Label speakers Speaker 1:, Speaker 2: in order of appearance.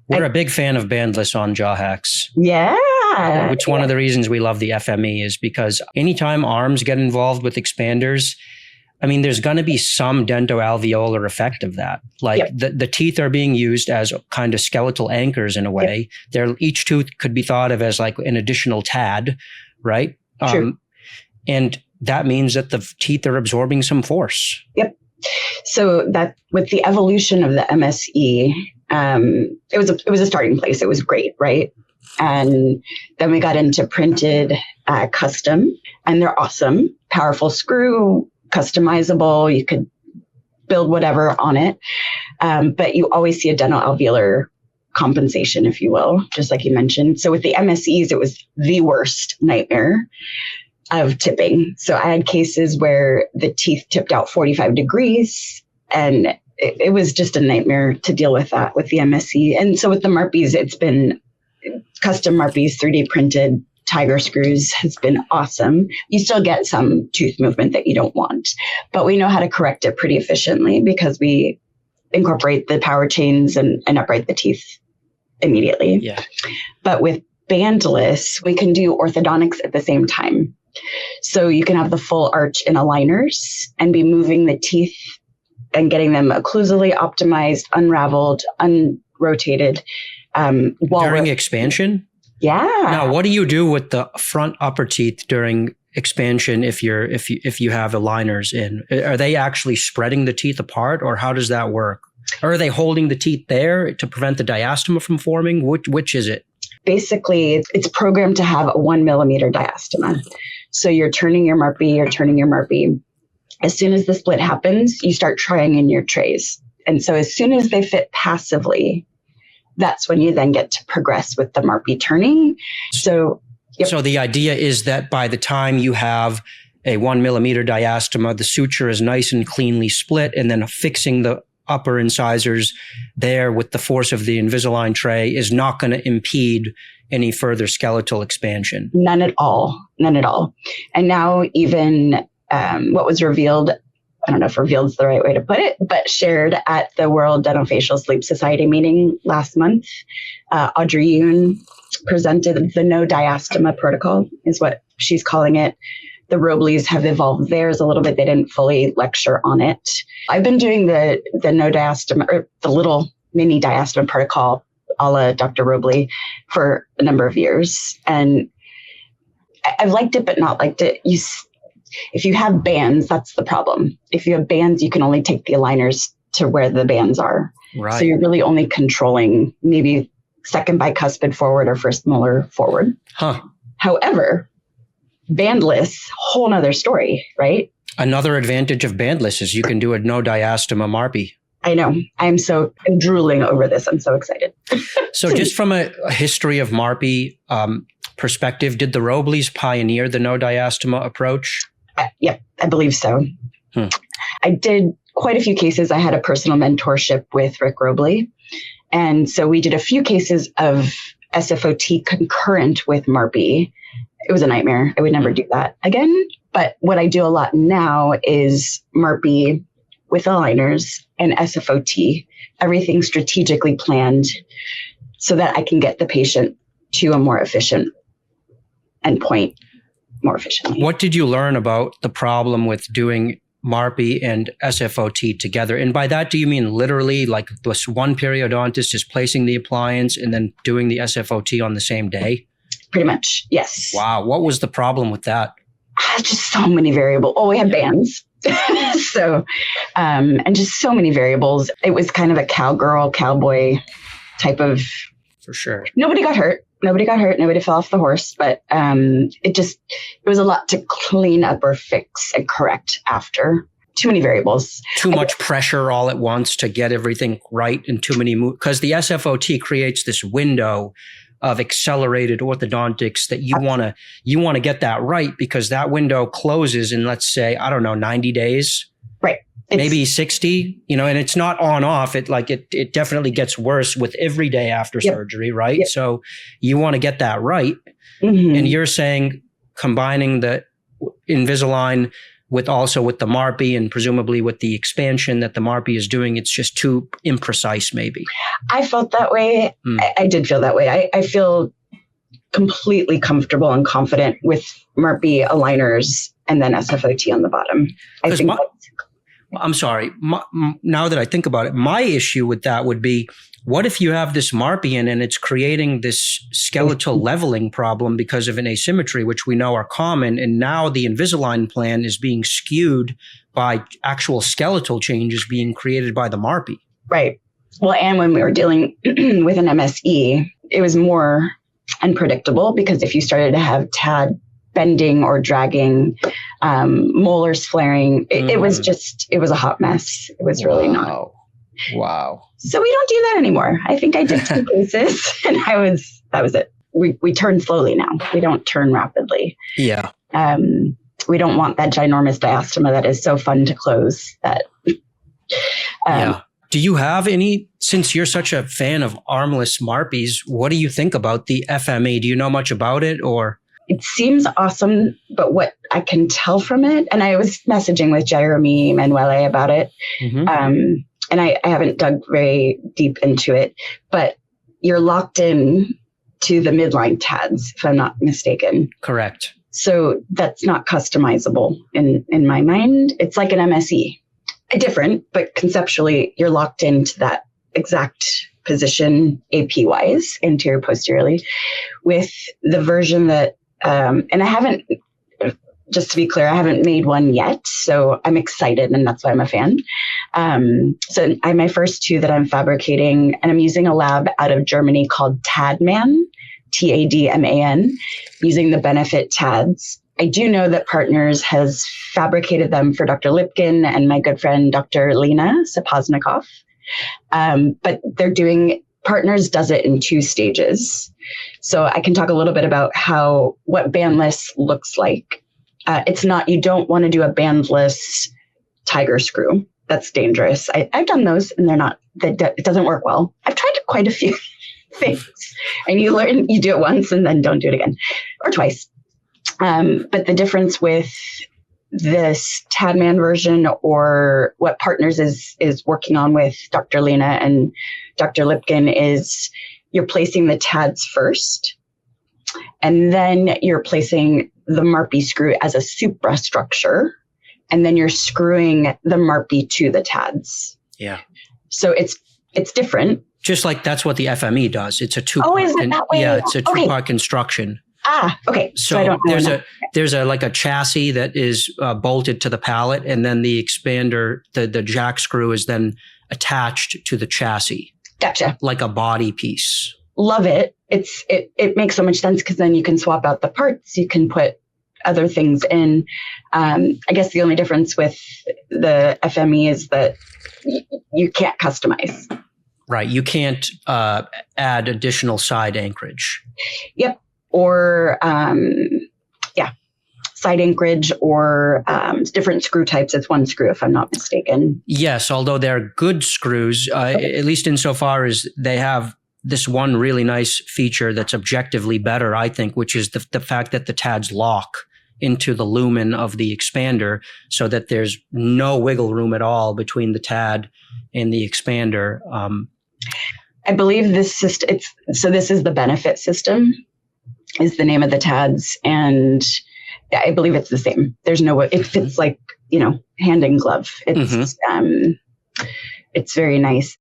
Speaker 1: We're a big fan of Bandless on JawHacks.
Speaker 2: Yeah.
Speaker 1: Which one of the reasons we love the FME is because anytime arms get involved with expanders, I mean, there's going to be some dentoalveolar effect of that. Like the teeth are being used as kind of skeletal anchors in a way. Each tooth could be thought of as like an additional TAD, right?
Speaker 2: True.
Speaker 1: And that means that the teeth are absorbing some force.
Speaker 2: Yep. So that with the evolution of the MSE, it was a starting place. It was great, right? And then we got into printed custom, and they're awesome. Powerful screw, customizable. You could build whatever on it, but you always see a dentoalveolar compensation, if you will, just like you mentioned. So with the MSEs, it was the worst nightmare of tipping. So I had cases where the teeth tipped out 45 degrees, and it was just a nightmare to deal with that with the MSE. And so with the MARPEs, it's been custom MARPEs, 3D printed tiger screws has been awesome. You still get some tooth movement that you don't want, but we know how to correct it pretty efficiently because we incorporate the power chains and upright the teeth immediately.
Speaker 1: Yeah.
Speaker 2: But with Bandless, we can do orthodontics at the same time. So you can have the full arch in aligners and be moving the teeth and getting them occlusally optimized, unraveled, unrotated.
Speaker 1: During expansion?
Speaker 2: Yeah.
Speaker 1: Now, what do you do with the front upper teeth during expansion if you have aligners in? Are they actually spreading the teeth apart, or how does that work? Or are they holding the teeth there to prevent the diastema from forming? Which is it?
Speaker 2: Basically, it's programmed to have a 1 millimeter diastema. So you're turning your MARPE. As soon as the split happens, you start trying in your trays. And so as soon as they fit passively, that's when you then get to progress with the MARPE turning. So
Speaker 1: the idea is that by the time you have a 1 millimeter diastema, the suture is nice and cleanly split, and then fixing the upper incisors there with the force of the Invisalign tray is not going to impede any further skeletal expansion.
Speaker 2: None at all. And now even what was revealed, I don't know if revealed is the right way to put it, but shared at the World Dental-Facial Sleep Society meeting last month, Audrey Yoon presented the No-Diastema Protocol, is what she's calling it. The Robleys have evolved theirs a little bit. They didn't fully lecture on it. I've been doing the No-Diastema, or the little mini diastema protocol a la Dr. Robley for a number of years. And I've liked it, but not liked it. If you have bands, that's the problem. If you have bands, you can only take the aligners to where the bands are.
Speaker 1: Right.
Speaker 2: So you're really only controlling maybe second bicuspid forward or first molar forward.
Speaker 1: Huh.
Speaker 2: However, bandless, whole nother story, right?
Speaker 1: Another advantage of bandless is you can do a no-diastema MARPE.
Speaker 2: I know. I'm drooling over this. I'm so excited.
Speaker 1: So just from a history of MARPE perspective, did the Robleys pioneer the no-diastema approach?
Speaker 2: Yep, I believe so. I did quite a few cases. I had a personal mentorship with Rick Robley. And so we did a few cases of SFOT concurrent with MARPE. It was a nightmare. I would never do that again. But what I do a lot now is MARPE with aligners and SFOT, everything strategically planned so that I can get the patient to a more efficient endpoint more efficiently.
Speaker 1: What did you learn about the problem with doing MARPE and SFOT together? And by that, do you mean literally like this one periodontist is placing the appliance and then doing the SFOT on the same day?
Speaker 2: Pretty much, yes.
Speaker 1: Wow. What was the problem with that?
Speaker 2: Just so many variables. Oh, we had bands. So, and just so many variables. It was kind of a cowgirl, cowboy type of.
Speaker 1: For sure.
Speaker 2: Nobody got hurt. Nobody fell off the horse, but it was a lot to clean up or fix and correct after. Too many variables.
Speaker 1: Too much pressure all at once to get everything right, and too many moves. Because the SFOT creates this window of accelerated orthodontics that you want to get that right, because that window closes in, let's say, 90 days.
Speaker 2: Right.
Speaker 1: Maybe 60, and it's not on off. It definitely gets worse with every day after surgery, right? Yep. So you want to get that right. Mm-hmm. And you're saying combining the Invisalign with the MARPE and presumably with the expansion that the MARPE is doing, it's just too imprecise maybe.
Speaker 2: I felt that way. I did feel that way. I feel completely comfortable and confident with MARPE aligners and then SFOT on the bottom. I think
Speaker 1: I'm sorry. Now that I think about it, my issue with that would be, what if you have this MARPE in and it's creating this skeletal leveling problem because of an asymmetry, which we know are common, and now the Invisalign plan is being skewed by actual skeletal changes being created by the MARPE?
Speaker 2: Right. Well, and when we were dealing with an MSE, it was more unpredictable because if you started to have TAD bending or dragging, molars flaring, it was a hot mess. It was really not.
Speaker 1: Wow.
Speaker 2: So we don't do that anymore. I think I did 2 cases and that was it. We turn slowly now. We don't turn rapidly.
Speaker 1: Yeah.
Speaker 2: We don't want that ginormous diastema that is so fun to close.
Speaker 1: Yeah. Do you have any, since you're such a fan of armless MARPEs, what do you think about the FME? Do you know much about it or?
Speaker 2: It seems awesome, but what I can tell from it, and I was messaging with Jeremy Manuele about it, and I haven't dug very deep into it, but you're locked in to the midline TADs, if I'm not mistaken.
Speaker 1: Correct.
Speaker 2: So that's not customizable in my mind. It's like an MSE. Different, but conceptually, you're locked into that exact position AP-wise, anterior posteriorly, with the version that, and I haven't, just to be clear, I haven't made one yet, so I'm excited, and that's why I'm a fan. So I have my first 2 that I'm fabricating, and I'm using a lab out of Germany called Tadman, Tadman, using the Benefit TADs. I do know that Partners has fabricated them for Dr. Lipkin and my good friend, Dr. Lena Sapoznikoff. But Partners does it in 2 stages. So I can talk a little bit about what bandless looks like. You don't want to do a bandless tiger screw. That's dangerous. I've done those and it doesn't work well. I've tried quite a few things and you do it once and then don't do it again or twice. But the difference with this Tadman version or what Partners is working on with Dr. Lena and Dr. Lipkin is you're placing the TADs first, and then you're placing the MARPE screw as a suprastructure, and then you're screwing the MARPE to the TADs.
Speaker 1: Yeah.
Speaker 2: So it's different.
Speaker 1: Just like that's what the FME does. It's a 2-part.
Speaker 2: Oh, is it that way?
Speaker 1: Yeah, it's a 2-part construction.
Speaker 2: Okay.
Speaker 1: So
Speaker 2: I don't know
Speaker 1: there's a chassis that is bolted to the pallet, and then the expander, the jack screw is then attached to the chassis.
Speaker 2: Gotcha.
Speaker 1: Like a body piece.
Speaker 2: Love it. It makes so much sense because then you can swap out the parts. You can put other things in. I guess the only difference with the FME is that you can't customize.
Speaker 1: Right. You can't add additional side anchorage.
Speaker 2: Yep. Or, side anchorage or different screw types. It's 1 screw, if I'm not mistaken.
Speaker 1: Yes, although they're good screws, at least insofar as they have this one really nice feature that's objectively better, I think, which is the fact that the TADs lock into the lumen of the expander so that there's no wiggle room at all between the TAD and the expander.
Speaker 2: I believe this system, this is the Benefit system, is the name of the TADs. And I believe it's the same. There's no way it fits like, hand in glove. It's very nice.